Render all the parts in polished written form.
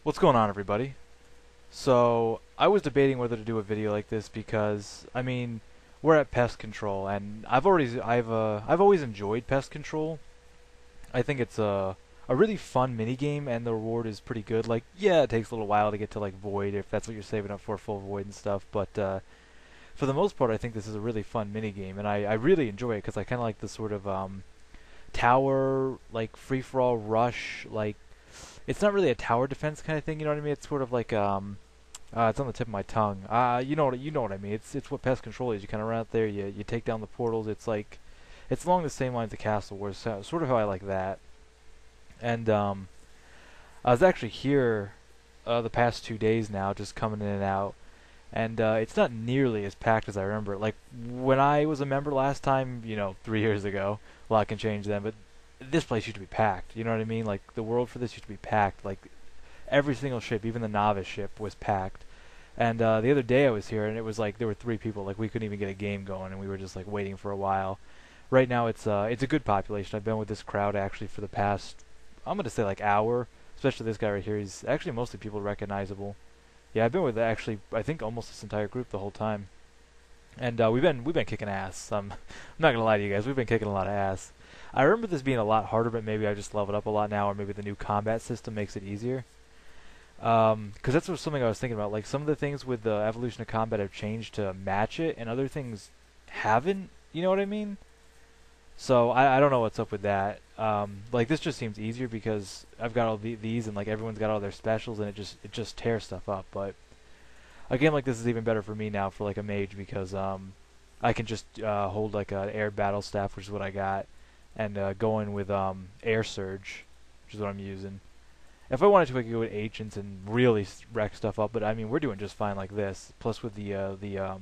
What's going on, everybody? So, I was debating whether to do a video like this because, I mean, we're at pest control, and I've always enjoyed pest control. I think it's a really fun mini game, and the reward is pretty good. Like, yeah, it takes a little while to get to like void if that's what you're saving up for, full void and stuff. But for the most part, I think this is a really fun mini game, and I really enjoy it because I kind of like the sort of tower like free for all rush like it's not really a tower defense kind of thing, you know what I mean? It's sort of like it's on the tip of my tongue. You know what I mean. It's what pest control is. You kind of run out there, you take down the portals. It's like it's along the same lines of Castle Wars, sort of how I like that. And I was actually here the past 2 days now, just coming in and out, and it's not nearly as packed as I remember. Like when I was a member last time, 3 years ago, a lot can change then, but this place used to be packed. You know what I mean? Like the world for this used to be packed. Like every single ship, even the novice ship, was packed. And the other day I was here, and it was like there were 3 people. Like we couldn't even get a game going, and we were just like waiting for a while. Right now it's a good population. I've been with this crowd actually for the past, I'm gonna say like hour. Especially this guy right here. He's actually mostly people recognizable. Yeah, I've been with actually I think almost this entire group the whole time. And we've been kicking ass. I'm not gonna lie to you guys. We've been kicking a lot of ass. I remember this being a lot harder, but maybe I just leveled up a lot now, or maybe the new combat system makes it easier. Because that's something I was thinking about. Like some of the things with the evolution of combat have changed to match it, and other things haven't. You know what I mean? So I don't know what's up with that. Like this just seems easier because I've got all these, and like everyone's got all their specials, and it just tears stuff up. But a game like this is even better for me now for like a mage because I can just hold like an air battle staff, which is what I got, and go in with air surge, which is what I'm using. If I wanted to, I could go with ancients and really wreck stuff up. But I mean, we're doing just fine like this. Plus with the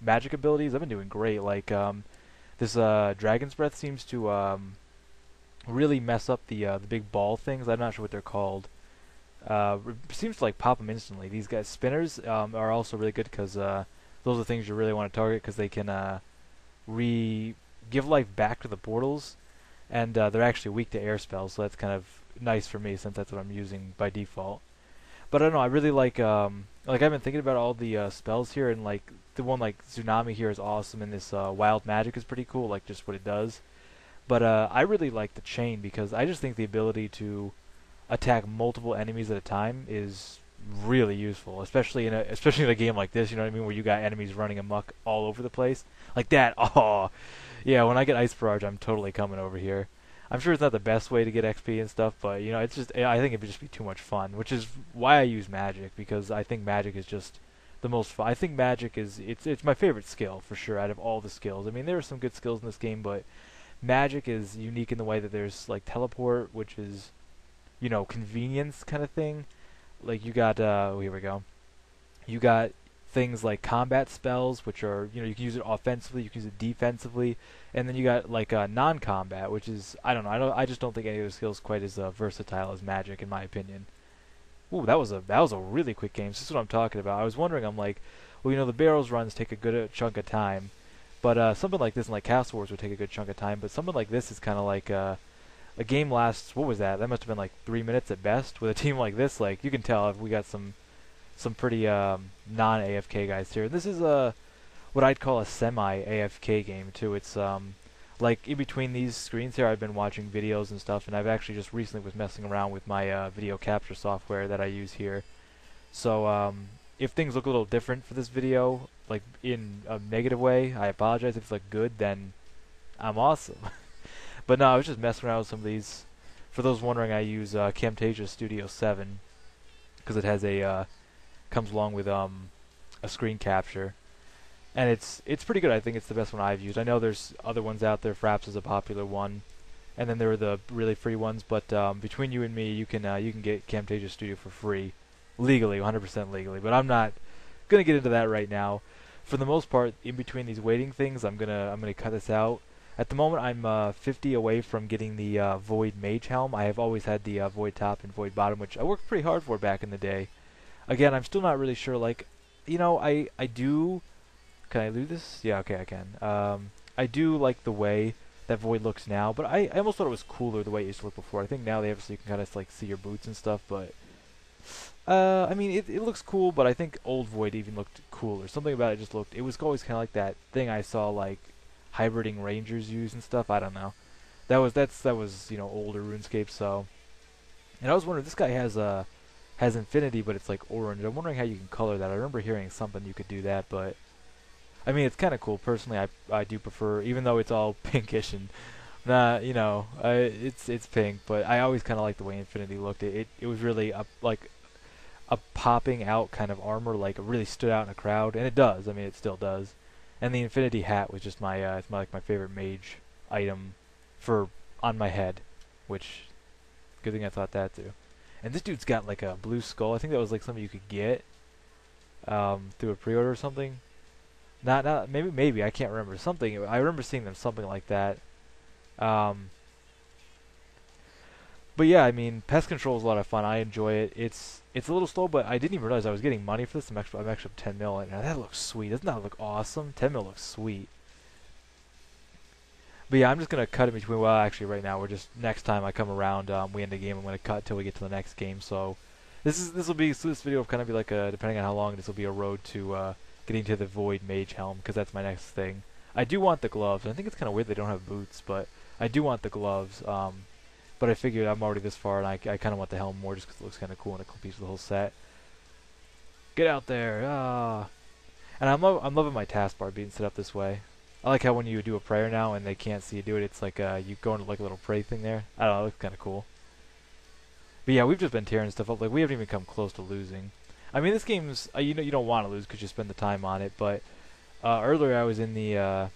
magic abilities, I've been doing great. Like this dragon's breath seems to really mess up the big ball things. I'm not sure what they're called. Seems to like pop them instantly. These guys spinners are also really good because those are things you really want to target because they can re give life back to the portals, and they're actually weak to air spells. So that's kind of nice for me since that's what I'm using by default. But I don't know. I really like I've been thinking about all the spells here, and like the one like tsunami here is awesome, and this wild magic is pretty cool. Like just what it does. But I really like the chain because I just think the ability to attack multiple enemies at a time is really useful, especially in a game like this. You know what I mean, where you got enemies running amok all over the place like that. Oh, yeah. When I get ice barrage, I'm totally coming over here. I'm sure it's not the best way to get XP and stuff, but it's just I think it would just be too much fun, which is why I use magic because I think magic is just the most fun. I think magic is it's my favorite skill for sure out of all the skills. I mean, there are some good skills in this game, but magic is unique in the way that there's like teleport, which is convenience kind of thing. Like you got here we go. You got things like combat spells, which are you can use it offensively, you can use it defensively, and then you got like non-combat, which is I just don't think any of those skills quite as versatile as magic in my opinion. Ooh, that was a really quick game. So this is what I'm talking about. I was wondering, I'm like, well, the barrels runs take a good chunk of time, but something like this in like Castle Wars would take a good chunk of time. But something like this is kind of like a game lasts. What was that? That must have been like 3 minutes at best. With a team like this, like you can tell if we got some pretty non-AFK guys here. And this is what I'd call a semi-AFK game too. It's like in between these screens here, I've been watching videos and stuff, and I've actually just recently was messing around with my video capture software that I use here. So if things look a little different for this video, like in a negative way, I apologize. If it's like good, then I'm awesome. But no, I was just messing around with some of these. For those wondering, I use Camtasia Studio 7 because it has comes along with a screen capture, and it's pretty good. I think it's the best one I've used. I know there's other ones out there. Fraps is a popular one, and then there are the really free ones. But between you and me, you can get Camtasia Studio for free, legally, 100% legally. But I'm not gonna get into that right now. For the most part, in between these waiting things, I'm gonna cut this out. At the moment, I'm 50 away from getting the Void Mage Helm. I have always had the Void Top and Void Bottom, which I worked pretty hard for back in the day. Again, I'm still not really sure. Like, I do. Can I do this? Yeah, okay, I can. I do like the way that Void looks now, but I almost thought it was cooler the way it used to look before. I think now they obviously you can kind of like see your boots and stuff, but I mean, it looks cool, but I think old Void even looked cooler. Something about it just looked. It was always kind of like that thing I saw like hybriding Rangers use and stuff. I don't know. That was older RuneScape. So, and I was wondering, this guy has Infinity, but it's like orange. I'm wondering how you can color that. I remember hearing something you could do that, but I mean, it's kind of cool. Personally, I do prefer, even though it's all pinkish and not, it's pink, but I always kind of like the way Infinity looked. It was really like a popping out kind of armor, like it really stood out in a crowd, and it does. I mean, it still does. And the Infinity hat was just it's my favorite mage item for on my head, which good thing I thought that too. And this dude's got like a blue skull. I think that was like something you could get through a pre-order or something. Not maybe I can't remember something. I remember seeing them something like that. Um, But yeah, I mean, Pest Control is a lot of fun. I enjoy it. It's a little slow, but I didn't even realize I was getting money for this. I'm actually up 10 mil. And that looks sweet. Doesn't that look awesome? 10 mil looks sweet. But yeah, I'm just gonna cut in between. Well, actually, right now next time I come around, we end the game. I'm gonna cut till we get to the next game. So this video will kind of be like depending on how long this will be a road to getting to the Void Mage Helm, because that's my next thing. I do want the gloves. I think it's kind of weird they don't have boots, but I do want the gloves. But I figured I'm already this far, and I kind of want the helm more just because it looks kind of cool and a cool piece of the whole set. Get out there! And I'm loving my taskbar being set up this way. I like how when you do a prayer now and they can't see you do it, it's like you go into like a little pray thing there. I don't know, it looks kind of cool. But yeah, we've just been tearing stuff up. Like, we haven't even come close to losing. I mean, this game's you don't want to lose because you spend the time on it. But earlier I was in the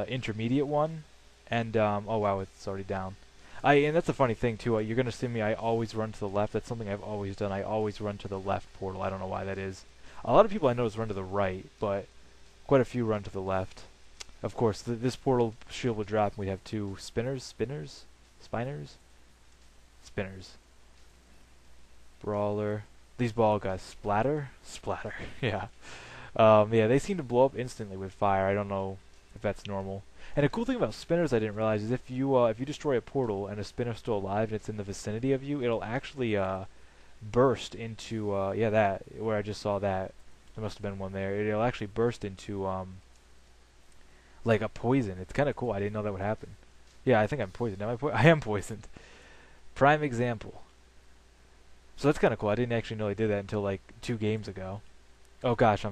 intermediate one, and oh wow, it's already down. And that's a funny thing too. You're gonna see me. I always run to the left. That's something I've always done. I always run to the left portal. I don't know why that is. A lot of people I notice run to the right, but quite a few run to the left. Of course, this portal shield would drop, and we'd have two spinners, spinners. Brawler. These ball guys, splatter. Yeah. Yeah, they seem to blow up instantly with fire. I don't know if that's normal. And a cool thing about spinners I didn't realize is if you destroy a portal and a spinner's still alive and it's in the vicinity of you, it'll actually burst into yeah, that where I just saw that. There must have been one there. It'll actually burst into like a poison. It's kind of cool. I didn't know that would happen. Yeah, I think I'm poisoned. I am poisoned. Prime example. So that's kind of cool. I didn't actually know they did that until like 2 games ago. Oh gosh,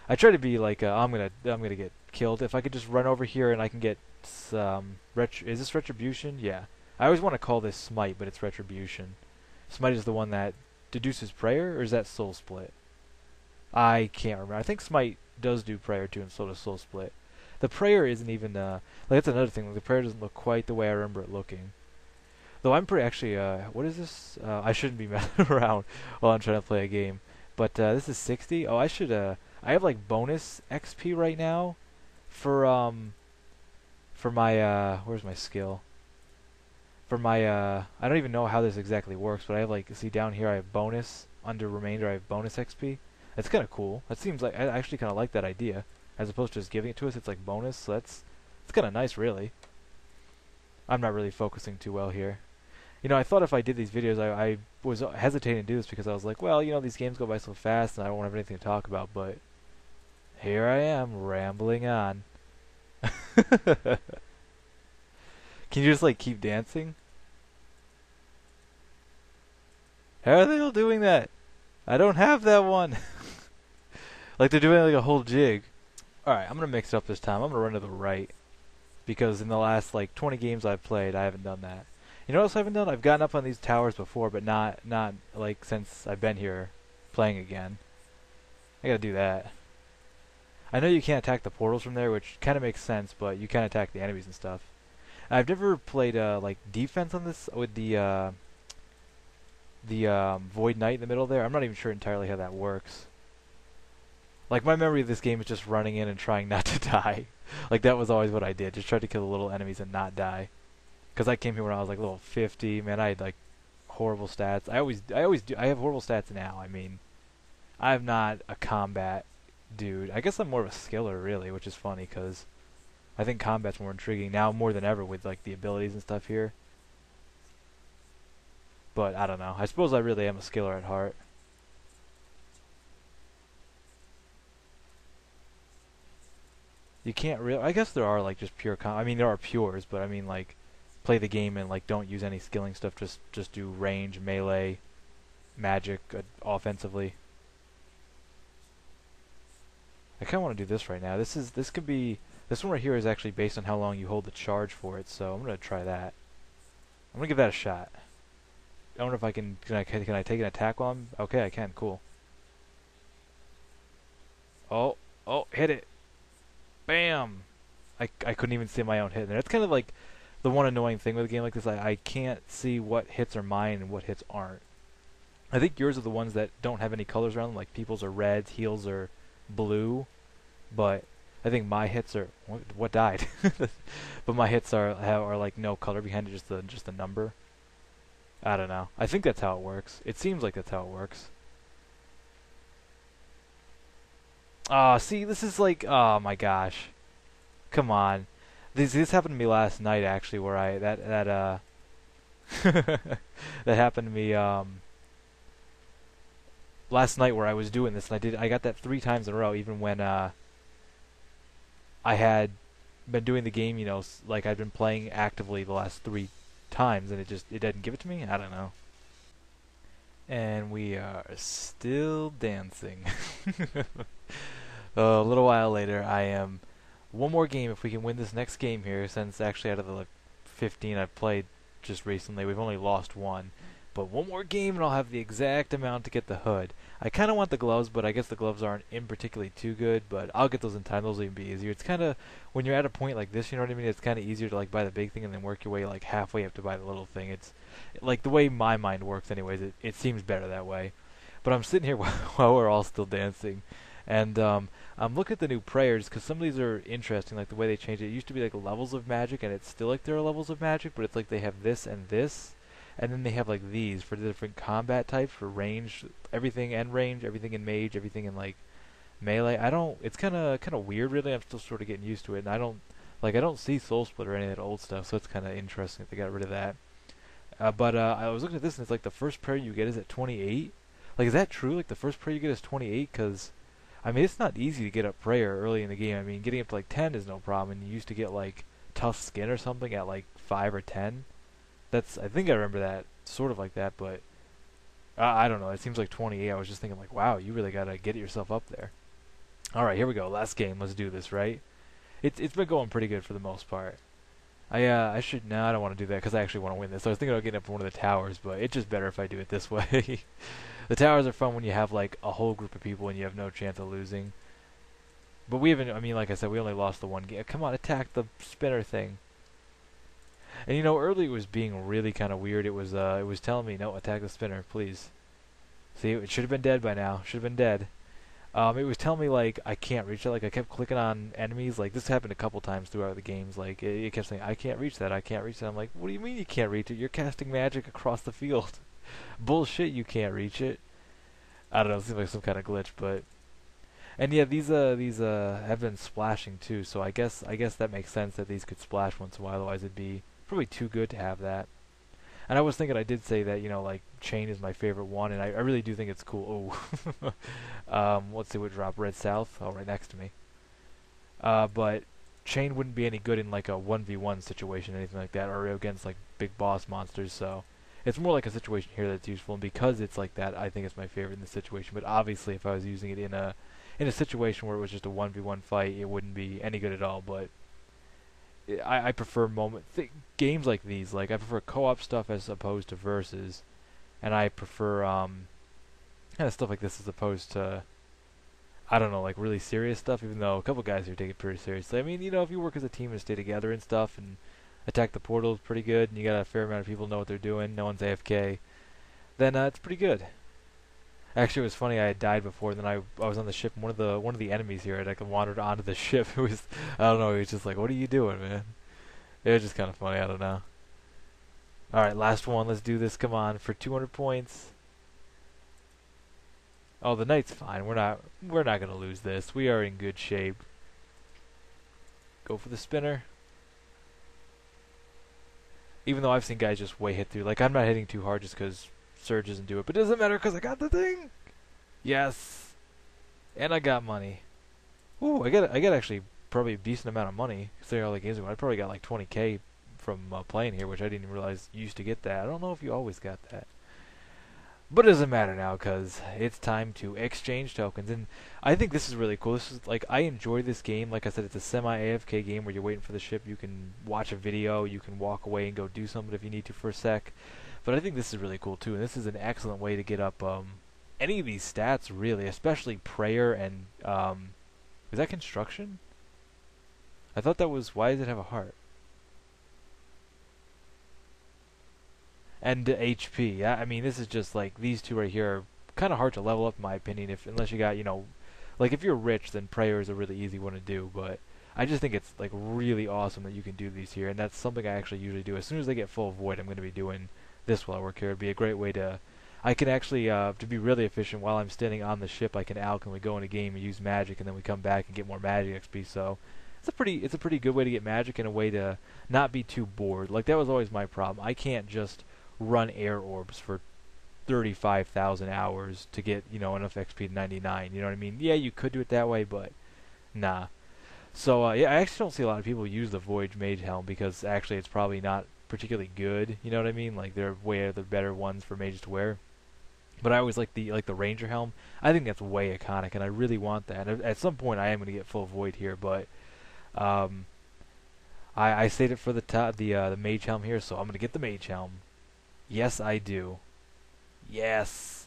I try to be like I'm gonna get killed. If I could just run over here and I can get some is this retribution? Yeah. I always want to call this smite, but it's retribution. Smite is the one that deduces prayer, or is that soul split? I can't remember. I think smite does do prayer too, and so does soul split. The prayer isn't even like that's another thing. Like, the prayer doesn't look quite the way I remember it looking. Though I'm pretty actually what is this? I shouldn't be messing around while I'm trying to play a game. But this is 60. Oh, I should I have like bonus XP right now for my where's my skill? For my I don't even know how this exactly works, but I have like, see down here I have bonus, under remainder I have bonus XP. That's kind of cool. That seems like, I actually kind of like that idea, as opposed to just giving it to us. It's like bonus, so it's kind of nice, really. I'm not really focusing too well here. I thought if I did these videos, I was hesitating to do this because I was like, well, these games go by so fast and I don't have anything to talk about, but here I am, rambling on. Can you just, like, keep dancing? How are they all doing that? I don't have that one. Like, they're doing, like, a whole jig. Alright, I'm gonna mix it up this time. I'm gonna run to the right. Because in the last, like, 20 games I've played, I haven't done that. You know what else I haven't done? I've gotten up on these towers before, but not like, since I've been here playing again. I gotta do that. I know you can't attack the portals from there, which kind of makes sense, but you can attack the enemies and stuff. I've never played like defense on this with the Void Knight in the middle there. I'm not even sure entirely how that works. Like, my memory of this game is just running in and trying not to die. Like, that was always what I did. Just try to kill the little enemies and not die. Because I came here when I was like level 50. Man, I had like horrible stats. I always do. I have horrible stats now. I mean, I'm not a combat dude. I guess I'm more of a skiller, really, which is funny because I think combat's more intriguing now more than ever with like the abilities and stuff here. But I don't know. I suppose I really am a skiller at heart. You can't really. I guess there are like just pure. I mean, there are pures, but I mean like play the game and like don't use any skilling stuff. Just do range, melee, magic, offensively. I kind of want to do this right now. This could be this one right here is actually based on how long you hold the charge for it. So I'm gonna try that. I'm gonna give that a shot. I wonder if I can. Can I take an attack while I'm? Okay, I can. Cool. Oh, oh, hit it. Bam! I couldn't even see my own hit there. That's kind of like the one annoying thing with a game like this. I can't see what hits are mine and what hits aren't. I think yours are the ones that don't have any colors around them, like people's are red, heels are blue, but I think my hits are what died? But my hits are like no color behind it, just the number. I don't know. I think that's how it works. It seems like that's how it works. Ah, see, this is like, oh my gosh, come on. This happened to me last night actually, where that happened to me last night where I was doing this and I got that 3 times in a row, even when I had been doing the game, like I'd been playing actively the last 3 times, and it didn't give it to me. I don't know. And we are still dancing. A little while later, I am one more game. If we can win this next game here, since actually out of the like 15 I've played just recently, we've only lost one. But one more game and I'll have the exact amount to get the hood. I kind of want the gloves, but I guess the gloves aren't in particularly too good, but I'll get those in time. Those will even be easier. It's kind of, when you're at a point like this, you know what I mean? It's kind of easier to like buy the big thing and then work your way like halfway up to buy the little thing. It's like the way my mind works anyways. It seems better that way. But I'm sitting here while we're all still dancing. And I'm looking at the new prayers because some of these are interesting, like the way they changed it. It used to be like levels of magic, and it's still like there are levels of magic, but it's like they have this and this, and then they have like these for the different combat types, for range, everything and range, everything in mage, everything in like melee. It's kind of weird really. I'm still sort of getting used to it, and I don't see Soul Split or any of that old stuff, so it's kind of interesting that they got rid of that. But I was looking at this, and it's like the first prayer you get is at 28. Like, is that true? Like the first prayer you get is 28? Because I mean, it's not easy to get up prayer early in the game. I mean, getting up to like 10 is no problem, and you used to get like tough skin or something at like 5 or 10. I think I remember that sort of like that, but I don't know. It seems like 28. I was just thinking like, wow, you really gotta get yourself up there. All right, here we go. Last game. Let's do this, right? It's been going pretty good for the most part. I should no, I don't want to do that because I actually want to win this. So I was thinking about getting up from one of the towers, but it's just better if I do it this way. The towers are fun when you have like a whole group of people and you have no chance of losing. But we haven't. I mean, like I said, we only lost the one game. Come on, attack the spinner thing. And early it was being really kind of weird. It was telling me, no, attack the spinner, please. See, it should have been dead by now. Should have been dead. It was telling me like I can't reach it. Like I kept clicking on enemies. Like this happened a couple times throughout the games. Like it kept saying I can't reach that. I can't reach that. I'm like, what do you mean you can't reach it? You're casting magic across the field. Bullshit. You can't reach it. I don't know. It seems like some kind of glitch, but. And yeah, these have been splashing too. So I guess that makes sense that these could splash once in a while. Otherwise, it'd be probably too good to have that. And I was thinking, I did say that, like, Chain is my favorite one, and I really do think it's cool. Oh. Let's see what drop. Red South. Oh, right next to me. But Chain wouldn't be any good in, like, a 1v1 situation, anything like that, or against, like, big boss monsters, so it's more like a situation here that's useful, and because it's like that, I think it's my favorite in this situation. But obviously, if I was using it in a situation where it was just a 1v1 fight, it wouldn't be any good at all, but I prefer games like these. Like I prefer co-op stuff as opposed to versus, and I prefer kind of stuff like this as opposed to I don't know, like really serious stuff. Even though a couple guys here take it pretty seriously. I mean, if you work as a team and stay together and stuff, and attack the portal is pretty good, and you got a fair amount of people know what they're doing. No one's AFK. Then it's pretty good. Actually, it was funny. I had died before. Then I was on the ship. And one of the enemies here had like wandered onto the ship. It was I don't know. He was just like, "What are you doing, man?" It was just kind of funny. I don't know. All right, last one. Let's do this. Come on, for 200 points. Oh, the knight's fine. We're not gonna lose this. We are in good shape. Go for the spinner. Even though I've seen guys just way hit through. Like, I'm not hitting too hard just because Surge doesn't do it. But it doesn't matter because I got the thing. Yes. And I got money. Ooh, I got actually probably a decent amount of money considering all the games ago. I probably got like 20K from playing here, which I didn't even realize you used to get that. I don't know if you always got that. But it doesn't matter now because it's time to exchange tokens. And I think this is really cool. This is like, I enjoy this game. Like I said, it's a semi-AFK game where you're waiting for the ship. You can watch a video. You can walk away and go do something if you need to for a sec. But I think this is really cool too. And this is an excellent way to get up any of these stats, really. Especially prayer and... is that construction? I thought that was... Why does it have a heart? And HP. I mean, this is just like these two right here are kind of hard to level up, in my opinion. If unless you got, like if you're rich, then prayer is a really easy one to do. But I just think it's like really awesome that you can do these here, and that's something I actually usually do. As soon as I get full void, I'm going to be doing this while I work here. It'd be a great way to. I can actually to be really efficient while I'm standing on the ship. I can alchemy go in a game and use magic, and then we come back and get more magic XP. So it's a pretty good way to get magic and a way to not be too bored. Like that was always my problem. I can't just run air orbs for 35,000 hours to get, enough XP to 99. You know what I mean? Yeah, you could do it that way, but nah. So, yeah, I actually don't see a lot of people use the Voyage Mage Helm because actually it's probably not particularly good. You know what I mean? Like, there are way other better ones for mages to wear. But I always like the Ranger Helm. I think that's way iconic, and I really want that. At some point, I am going to get full Void here, but I saved it for the Mage Helm here, so I'm going to get the Mage Helm. Yes, I do. Yes.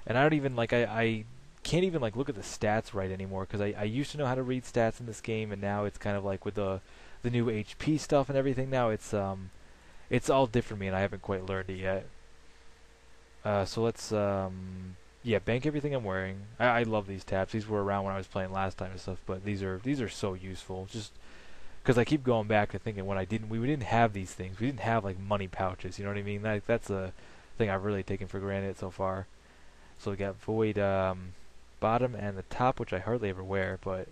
And I don't even, I can't even, look at the stats right anymore, because I used to know how to read stats in this game, and now it's kind of like with the new HP stuff and everything, now it's all different for me, and I haven't quite learned it yet. So let's, yeah, bank everything I'm wearing. I love these tabs. These were around when I was playing last time and stuff, but these are so useful. Just because I keep going back to thinking when we didn't have these things. We didn't have like money pouches. You know what I mean? That's a thing I've really taken for granted so far. So we got void bottom and the top, which I hardly ever wear, but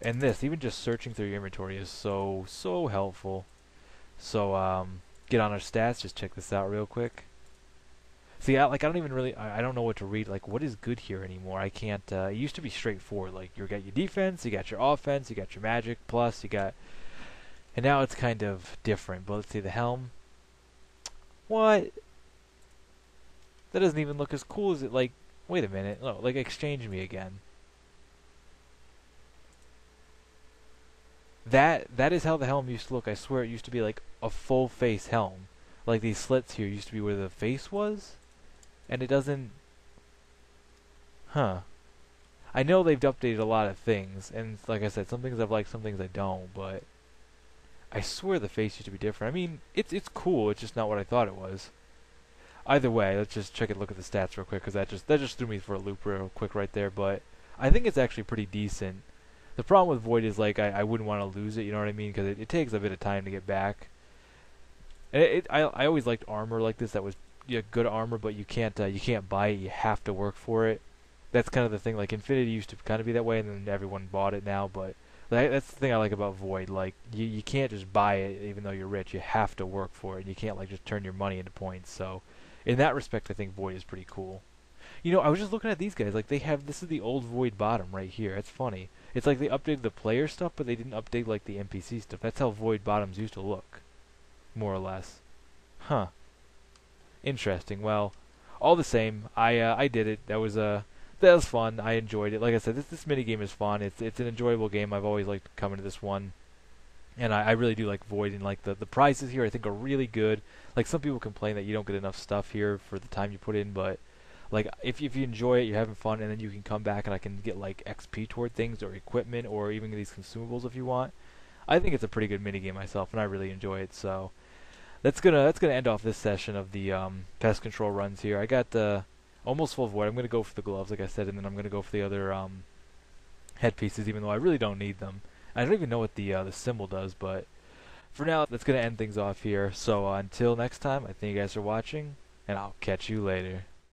and this even just searching through your inventory is so helpful. So get on our stats. Just check this out real quick. See, I don't even really, I don't know what to read. Like, what is good here anymore? I can't, it used to be straightforward. Like, you got your defense, you got your offense, you got your magic, plus you got, and now it's kind of different. But let's see, the helm. What? That doesn't even look as cool as it, like, wait a minute. No, like, exchange me again. That is how the helm used to look. I swear it used to be like a full face helm. Like, these slits here used to be where the face was. And it doesn't... Huh. I know they've updated a lot of things, and like I said, some things I've liked, some things I don't, but... I swear the face used to be different. I mean, it's cool, it's just not what I thought it was. Either way, let's just check and look at the stats real quick, because that just threw me for a loop real quick right there, but... I think it's actually pretty decent. The problem with Void is, like, I wouldn't want to lose it, you know what I mean? Because it takes a bit of time to get back. And I always liked armor like this that was good armor, but you can't buy it. You have to work for it. That's kind of the thing. Like Infinity used to kind of be that way, and then everyone bought it now. But that's the thing I like about Void. Like you can't just buy it even though you're rich. You have to work for it. You can't like just turn your money into points. So in that respect, I think Void is pretty cool. I was just looking at these guys. Like this is the old Void bottom right here. It's funny. It's like they updated the player stuff, but they didn't update like the NPC stuff. That's how Void bottoms used to look. More or less. Huh. Interesting. Well, all the same, I did it. That was fun. I enjoyed it. Like I said, this mini game is fun. It's an enjoyable game. I've always liked coming to this one, and I really do like Void. And like the prizes here, I think are really good. Like some people complain that you don't get enough stuff here for the time you put in, but like if you enjoy it, you're having fun, and then you can come back and I can get like XP toward things or equipment or even these consumables if you want. I think it's a pretty good mini game myself, and I really enjoy it. So. That's gonna end off this session of the pest control runs here. I got almost full void. I'm gonna go for the gloves, like I said, and then I'm gonna go for the other headpieces, even though I really don't need them. I don't even know what the symbol does, but for now, that's gonna end things off here. So until next time, I thank you guys for watching, and I'll catch you later.